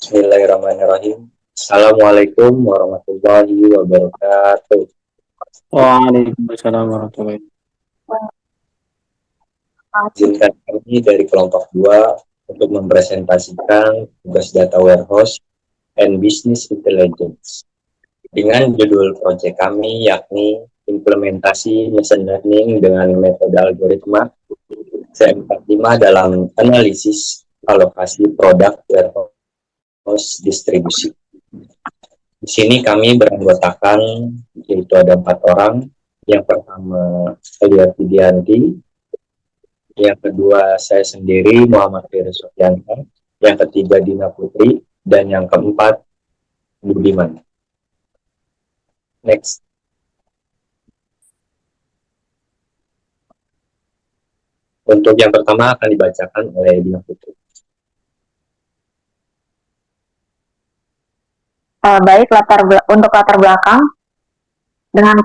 Bismillahirrahmanirrahim. Assalamualaikum warahmatullahi wabarakatuh. Waalaikumsalam warahmatullahi Izinkan kami dari kelompok 2 untuk mempresentasikan tugas data warehouse and business intelligence dengan judul proyek kami yakni implementasi machine learning dengan metode algoritma C45 dalam analisis alokasi produk warehouse distribusi. Di sini kami beranggotakan yaitu ada 4 orang. Yang pertama Elia Fidianti, yang kedua saya sendiri Muhammad Firi Sofianto, yang ketiga Dina Putri, dan yang keempat Budiman. Next. Untuk yang pertama akan dibacakan oleh Dina Putri. Baik, untuk latar belakang, dengan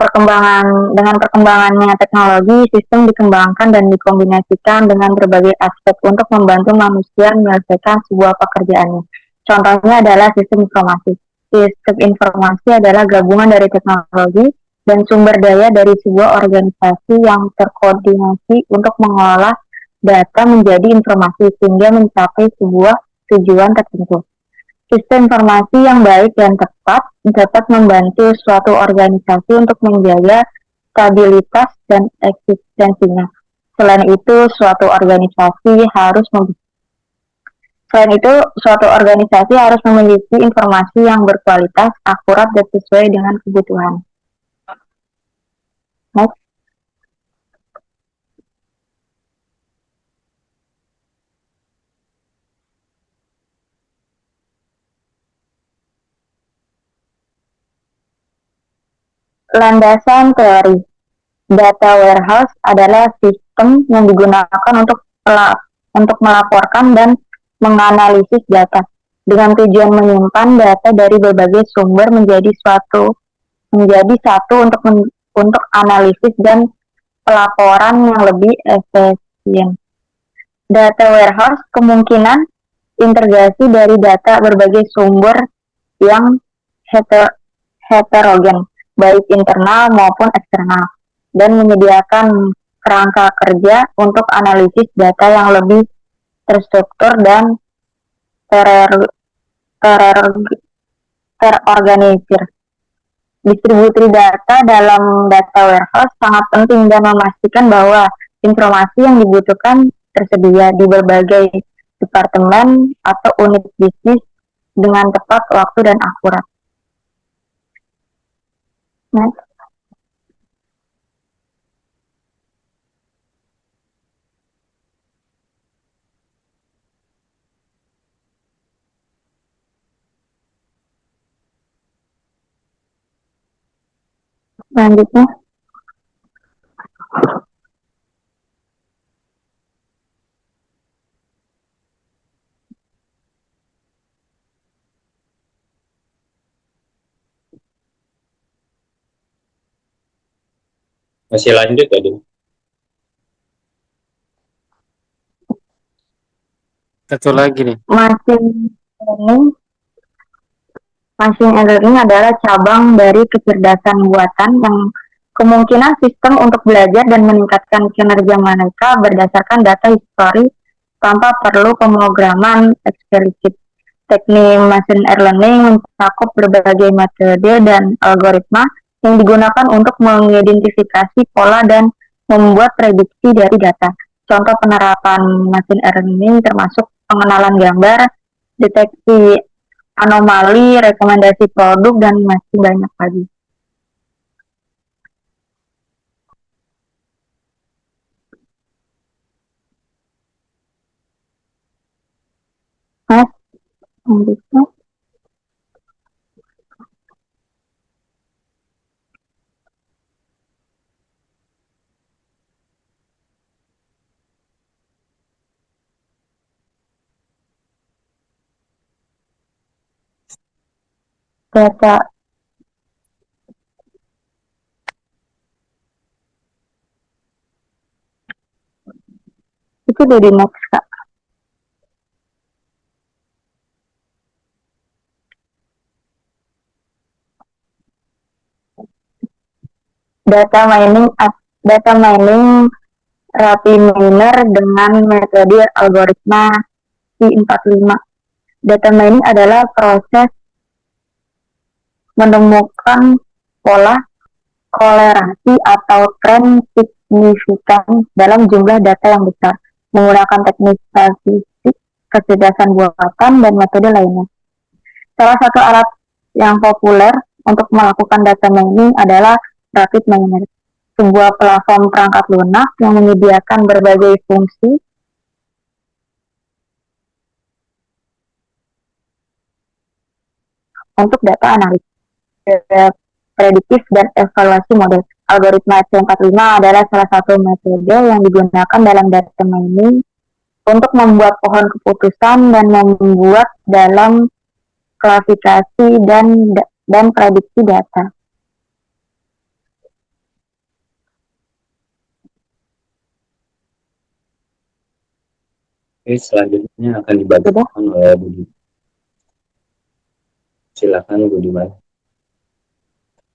perkembangannya teknologi, sistem dikembangkan dan dikombinasikan dengan berbagai aspek untuk membantu manusia menyelesaikan sebuah pekerjaannya. Contohnya adalah sistem informasi. Sistem informasi adalah gabungan dari teknologi dan sumber daya dari sebuah organisasi yang terkoordinasi untuk mengolah data menjadi informasi sehingga mencapai sebuah tujuan tertentu. Sistem informasi yang baik dan tepat dapat membantu suatu organisasi untuk menjaga stabilitas dan eksistensinya. Selain itu, suatu organisasi harus memiliki informasi yang berkualitas, akurat, dan sesuai dengan kebutuhan. Next. Landasan teori. Data warehouse adalah sistem yang digunakan untuk melaporkan dan menganalisis data dengan tujuan menyimpan data dari berbagai sumber menjadi satu untuk analisis dan pelaporan yang lebih efisien. Data warehouse kemungkinan integrasi dari data berbagai sumber yang heterogen, baik internal maupun eksternal, dan menyediakan kerangka kerja untuk analisis data yang lebih terstruktur dan terorganisir. Distribusi data dalam data warehouse sangat penting dan memastikan bahwa informasi yang dibutuhkan tersedia di berbagai departemen atau unit bisnis dengan tepat waktu dan akurat. Next. Selanjutnya, Masih lanjut ya, Din? Satu lagi nih. Machine learning adalah cabang dari kecerdasan buatan yang kemungkinan sistem untuk belajar dan meningkatkan kinerja mereka berdasarkan data histori tanpa perlu pemrograman eksplisit. Teknik machine learning mencakup berbagai metode dan algoritma yang digunakan untuk mengidentifikasi pola dan membuat prediksi dari data. Contoh penerapan machine learning termasuk pengenalan gambar, deteksi anomali, rekomendasi produk, dan masih banyak lagi. Mas, selanjutnya. Data itu dari next, Kak. data mining Rapiminer dengan metode algoritma C45. Data mining adalah proses menemukan pola, kolerasi atau tren signifikan dalam jumlah data yang besar menggunakan teknik statistik, kecerdasan buatan, dan metode lainnya. Salah satu alat yang populer untuk melakukan data mining adalah RapidMiner, sebuah platform perangkat lunak yang menyediakan berbagai fungsi untuk data analisis, prediktif, dan evaluasi model. Algoritma C45 adalah salah satu metode yang digunakan dalam data mining untuk membuat pohon keputusan dan membuat dalam klasifikasi dan prediksi data. Oke, selanjutnya akan dibagikan oleh Budi. Silakan Budiman.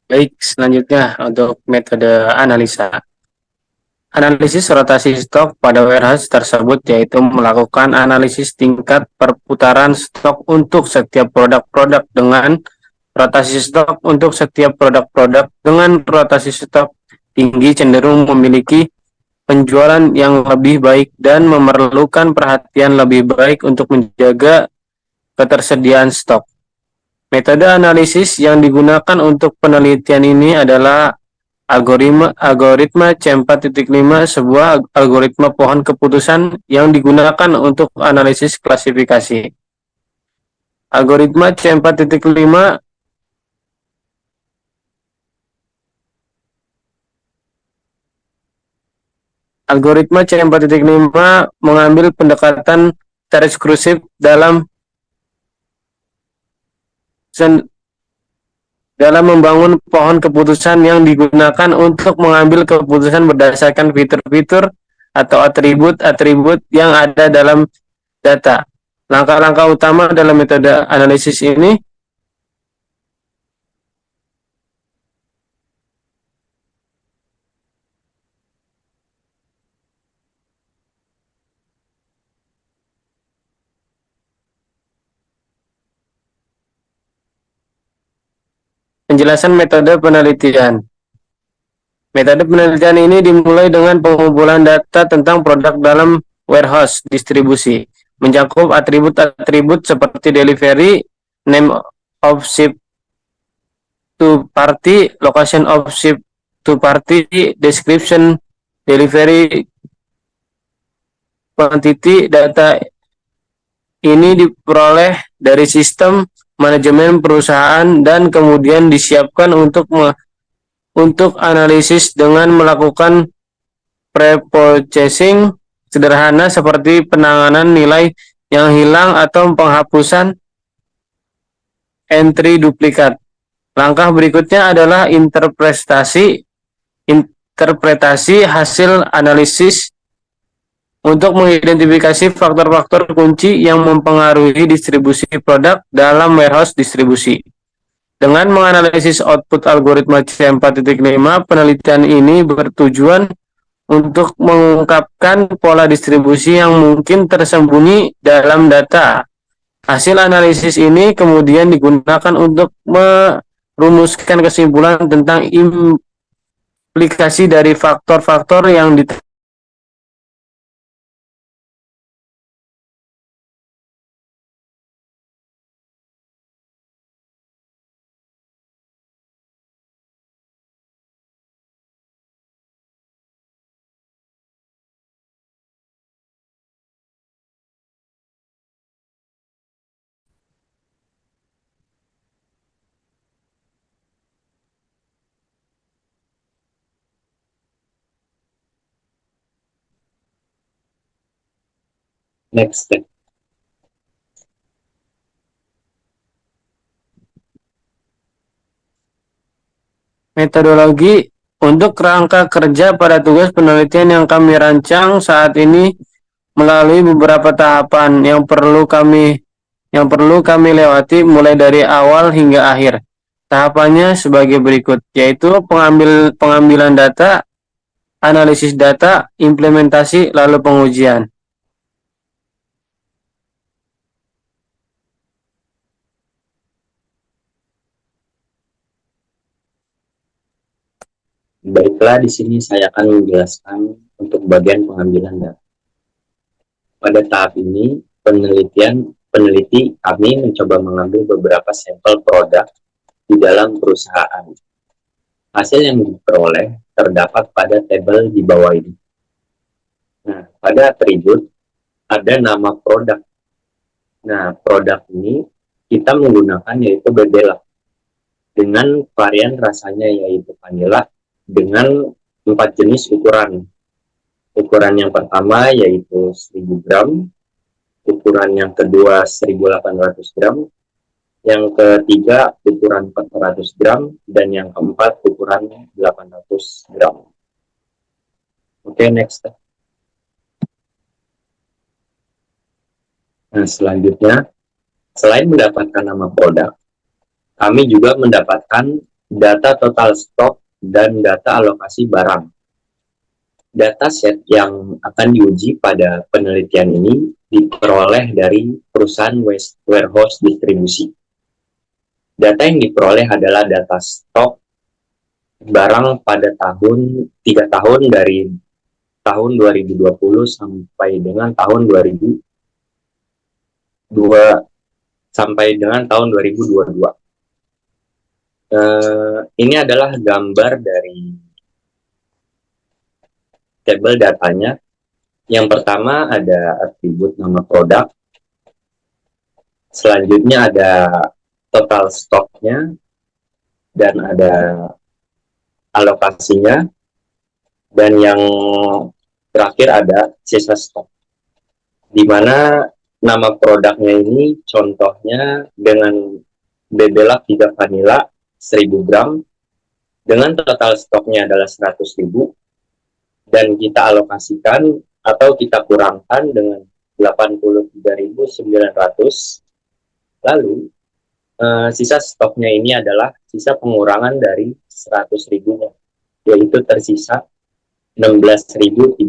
Baik, selanjutnya untuk metode analisa. Analisis rotasi stok pada warehouse tersebut yaitu melakukan analisis tingkat perputaran stok untuk setiap produk-produk dengan rotasi stok untuk setiap produk-produk dengan rotasi stok tinggi cenderung memiliki penjualan yang lebih baik dan memerlukan perhatian lebih baik untuk menjaga ketersediaan stok. Metode analisis yang digunakan untuk penelitian ini adalah algoritma C4.5, sebuah algoritma pohon keputusan yang digunakan untuk analisis klasifikasi. Algoritma C4.5 mengambil pendekatan tereksklusif dalam membangun pohon keputusan yang digunakan untuk mengambil keputusan berdasarkan fitur-fitur atau atribut-atribut yang ada dalam data. Langkah-langkah utama dalam metode analisis ini penjelasan metode penelitian. Metode penelitian ini dimulai dengan pengumpulan data tentang produk dalam warehouse distribusi, mencakup atribut-atribut seperti delivery, name of ship to party, location of ship to party, description, delivery quantity. Data ini diperoleh dari sistem manajemen perusahaan dan kemudian disiapkan untuk analisis dengan melakukan pre-purchasing sederhana seperti penanganan nilai yang hilang atau penghapusan entry duplikat. Langkah berikutnya adalah interpretasi hasil analisis untuk mengidentifikasi faktor-faktor kunci yang mempengaruhi distribusi produk dalam warehouse distribusi. Dengan menganalisis output algoritma C4.5, penelitian ini bertujuan untuk mengungkapkan pola distribusi yang mungkin tersembunyi dalam data. Hasil analisis ini kemudian digunakan untuk merumuskan kesimpulan tentang implikasi dari faktor-faktor yang Next step. metodologi untuk kerangka kerja pada tugas penelitian yang kami rancang saat ini melalui beberapa tahapan yang perlu kami lewati mulai dari awal hingga akhir. Tahapannya sebagai berikut, yaitu pengambilan data, analisis data, implementasi, lalu pengujian. Baiklah, di sini saya akan menjelaskan untuk bagian pengambilan data. Pada tahap ini, peneliti kami mencoba mengambil beberapa sampel produk di dalam perusahaan. Hasil yang diperoleh terdapat pada tabel di bawah ini. Nah, pada atribut ada nama produk. Nah, produk ini kita menggunakan yaitu Bebela dengan varian rasanya yaitu vanilla dengan 4 jenis ukuran. Ukuran yang pertama yaitu 1000 gram, ukuran yang kedua 1800 gram, yang ketiga ukuran 400 gram, dan yang keempat ukuran 800 gram. Oke, next. Nah, selanjutnya, selain mendapatkan nama produk, kami juga mendapatkan data total stok dan data alokasi barang. Dataset yang akan diuji pada penelitian ini diperoleh dari perusahaan warehouse distribusi. Data yang diperoleh adalah data stok barang pada 3 tahun dari tahun 2020 sampai dengan tahun 2022 sampai dengan tahun 2022. Ini adalah gambar dari tabel datanya. Yang pertama ada atribut nama produk. Selanjutnya ada total stoknya dan ada alokasinya. Dan yang terakhir ada sisa stok. Di mana nama produknya ini contohnya dengan Bebela Viga Vanilla 1000 gram dengan total stoknya adalah 100.000 dan kita alokasikan atau kita kurangkan dengan 83.900. Lalu sisa stoknya ini adalah sisa pengurangan dari 100.000-nya, yaitu tersisa 16.031.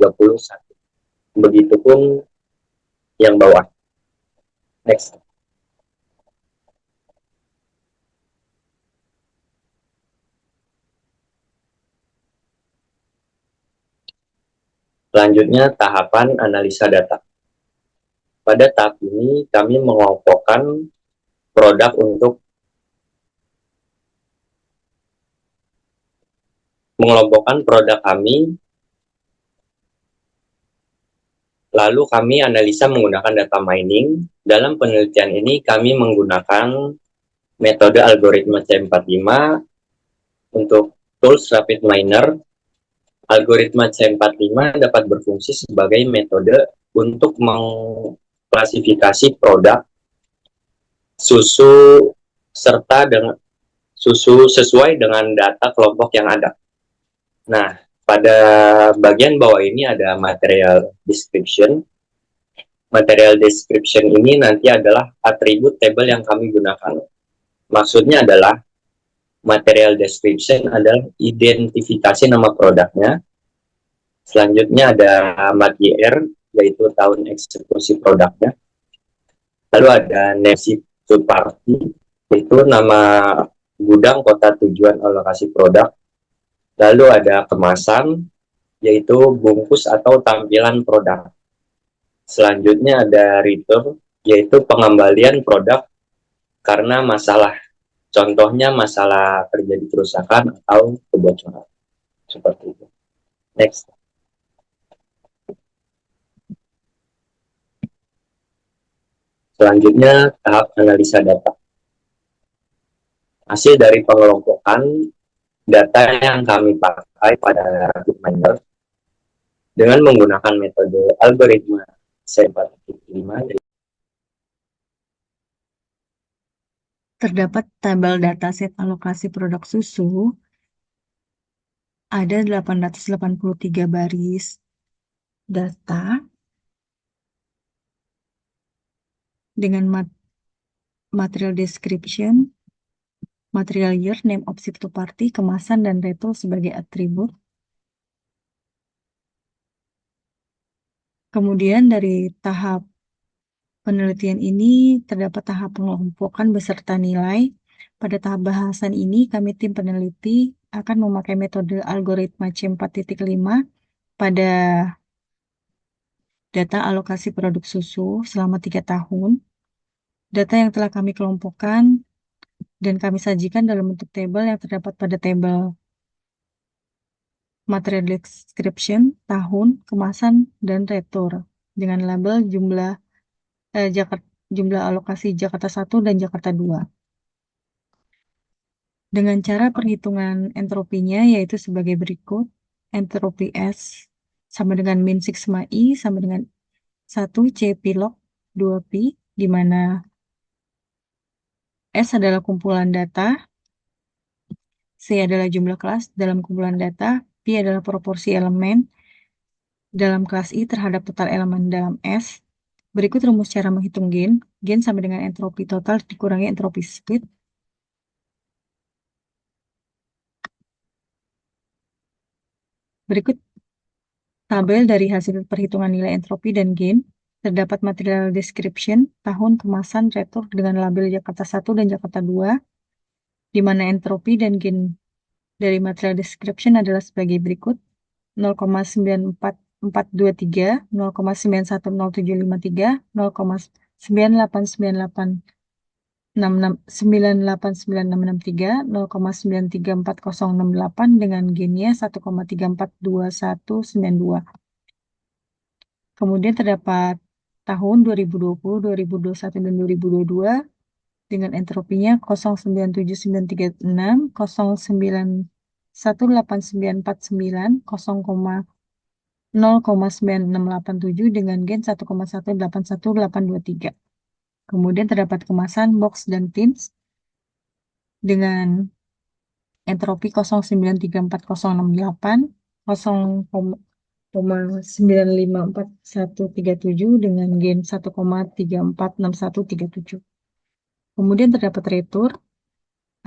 Begitupun yang bawah. Next. Selanjutnya tahapan analisa data. Pada tahap ini kami mengelompokkan produk untuk mengelompokkan produk kami, lalu kami analisa menggunakan data mining. Dalam penelitian ini kami menggunakan metode algoritma C45 untuk tools Rapid Miner. Algoritma C45 dapat berfungsi sebagai metode untuk mengklasifikasi produk susu serta dengan susu sesuai dengan data kelompok yang ada. Nah, pada bagian bawah ini ada material description. Material description ini nanti adalah atribut tabel yang kami gunakan. Maksudnya adalah material description adalah identifikasi nama produknya. Selanjutnya ada MATYR, yaitu tahun eksekusi produknya. Lalu ada name to party, yaitu nama gudang kota tujuan alokasi produk. Lalu ada kemasan, yaitu bungkus atau tampilan produk. Selanjutnya ada return, yaitu pengembalian produk karena masalah. Contohnya masalah terjadi kerusakan atau kebocoran. Seperti itu. Next. Selanjutnya tahap analisa data. Hasil dari pengelompokan data yang kami pakai pada Rapid Miner dengan menggunakan metode algoritma C45. Terdapat tabel dataset alokasi produk susu, ada 883 baris data dengan material description material year, name of ship to party, kemasan, dan retur sebagai atribut. Kemudian dari tahap penelitian ini terdapat tahap pengelompokan beserta nilai. Pada tahap bahasan ini, kami tim peneliti akan memakai metode algoritma C4.5 pada data alokasi produk susu selama 3 tahun. Data yang telah kami kelompokkan dan kami sajikan dalam bentuk tabel yang terdapat pada tabel material description, tahun, kemasan, dan retur dengan label jumlah alokasi Jakarta 1 dan Jakarta 2. Dengan cara perhitungan entropinya yaitu sebagai berikut. Entropi S sama dengan min sigma I sama dengan 1 C P log 2 Pi, di mana S adalah kumpulan data, C adalah jumlah kelas dalam kumpulan data, Pi adalah proporsi elemen dalam kelas I terhadap total elemen dalam S. Berikut rumus cara menghitung gain. Gain sama dengan entropi total dikurangi entropi split. Berikut tabel dari hasil perhitungan nilai entropi dan gain. Terdapat material description, tahun, kemasan, retur dengan label Jakarta 1 dan Jakarta 2, di mana entropi dan gain dari material description adalah sebagai berikut: 0,94423, 0,910753, 0,98986 98963, 0,934068 dengan gainnya 1,342192. Kemudian terdapat tahun 2020, 2021, dan 2022 dengan entropinya 097936, 091849, 0,9687 dengan gain 1,181823. Kemudian terdapat kemasan, box, dan tins dengan entropi 093408, 0,954137 dengan gain 1,346137. Kemudian terdapat retur,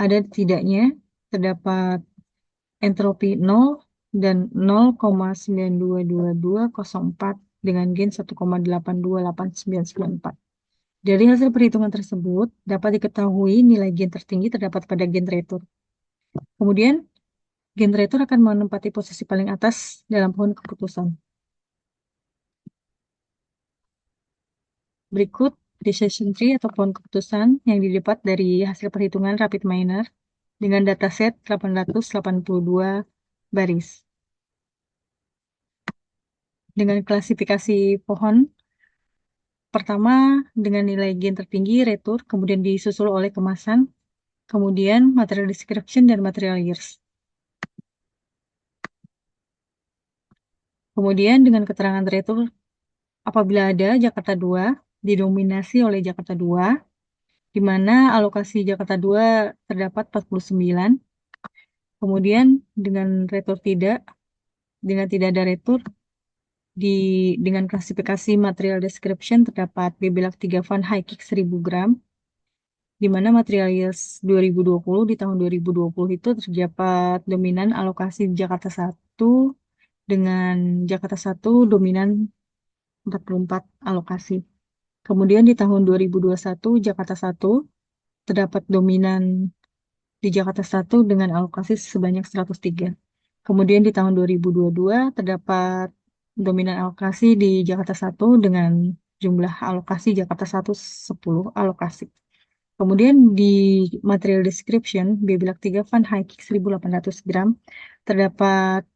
ada tidaknya, terdapat entropi 0 dan 0,922204 dengan gain 1,828994. Dari hasil perhitungan tersebut, dapat diketahui nilai gain tertinggi terdapat pada gain retur. Kemudian, gain retur akan menempati posisi paling atas dalam pohon keputusan. Berikut decision tree atau pohon keputusan yang didapat dari hasil perhitungan rapid miner dengan dataset 882 baris. Dengan klasifikasi pohon, pertama dengan nilai gain tertinggi retur, kemudian disusul oleh kemasan, kemudian material description dan material years. Kemudian dengan keterangan retur, apabila ada Jakarta 2 didominasi oleh Jakarta 2, di mana alokasi Jakarta 2 terdapat 49. Kemudian dengan retur dengan tidak ada retur, dengan klasifikasi material description terdapat BBLAK 3 Van High Kick 1000 gram, di mana material years 2020 di tahun 2020 itu terdapat dominan alokasi Jakarta 1 dengan Jakarta 1 dominan 44 alokasi. Kemudian di tahun 2021 Jakarta 1 terdapat dominan di Jakarta 1 dengan alokasi sebanyak 103. Kemudian di tahun 2022 terdapat dominan alokasi di Jakarta 1 dengan jumlah alokasi Jakarta 1 10 alokasi. Kemudian di material description BBLAK 3 Van High Kick 1800 gram terdapat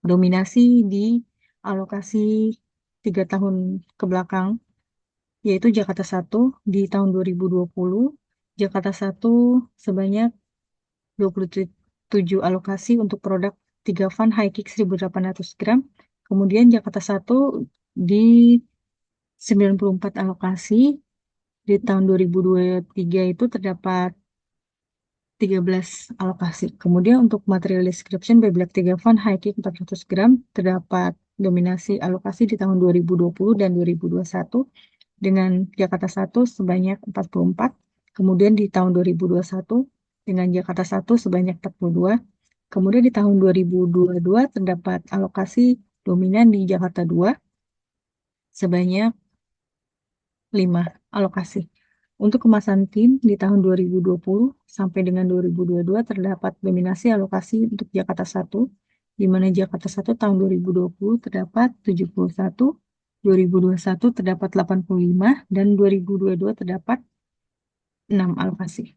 dominasi di alokasi 3 tahun ke belakang, yaitu Jakarta 1 di tahun 2020, Jakarta 1 sebanyak 27 alokasi untuk produk 3 Van High Kick 1800 gram, kemudian Jakarta 1 di 94 alokasi, di tahun 2023 itu terdapat 13 alokasi. Kemudian untuk material description BBLAK 3 Van High Kick 400 gram terdapat dominasi alokasi di tahun 2020 dan 2021 dengan Jakarta 1 sebanyak 44. Kemudian di tahun 2021 dengan Jakarta 1 sebanyak 42. Kemudian di tahun 2022 terdapat alokasi dominan di Jakarta 2 sebanyak 5 alokasi. Untuk kemasan tin di tahun 2020 sampai dengan 2022 terdapat dominasi alokasi untuk Jakarta 1, di mana Jakarta 1 tahun 2020 terdapat 71, 2021 terdapat 85, dan 2022 terdapat 6 alokasi.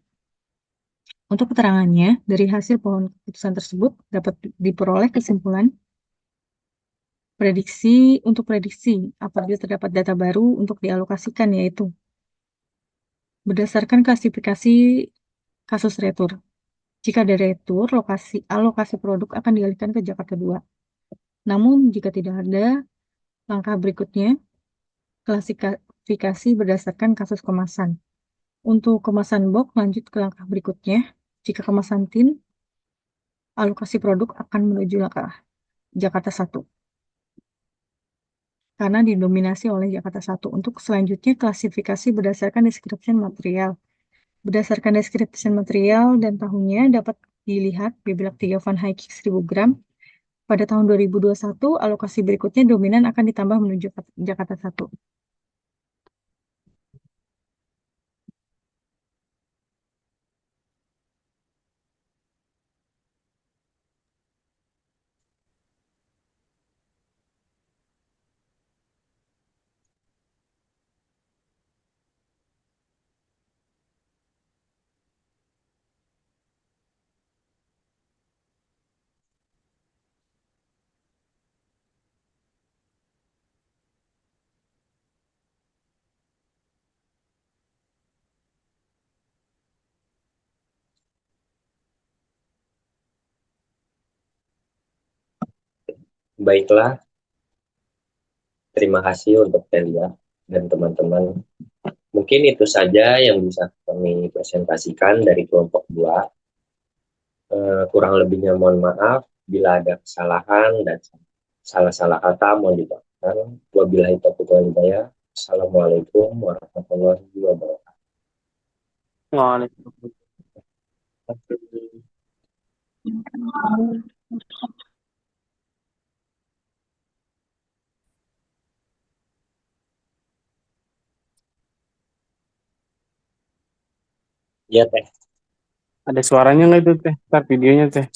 Untuk keterangannya, dari hasil pohon keputusan tersebut dapat diperoleh kesimpulan prediksi apabila terdapat data baru untuk dialokasikan, yaitu berdasarkan klasifikasi kasus retur. Jika ada retur, alokasi produk akan dialihkan ke Jakarta 2. Namun, jika tidak ada, langkah berikutnya klasifikasi berdasarkan kasus kemasan. Untuk kemasan box, lanjut ke langkah berikutnya. Jika kemasan tin, alokasi produk akan menuju ke Jakarta 1. Karena didominasi oleh Jakarta 1. Untuk selanjutnya, klasifikasi berdasarkan description material. Berdasarkan description material dan tahunnya dapat dilihat Bebelak 3 Van Heijink 1000 gram. Pada tahun 2021, alokasi berikutnya dominan akan ditambah menuju Jakarta 1. Baiklah, terima kasih untuk Telia dan teman-teman. Mungkin itu saja yang bisa kami presentasikan dari kelompok 2. Kurang lebihnya mohon maaf bila ada kesalahan dan salah-salah kata mohon dimaafkan. Wabillahi taufiq wal hidayah. Assalamualaikum warahmatullahi wabarakatuh. Waalaikumsalam. Ya, Teh. Ada suaranya nggak itu teh? Ntar videonya teh.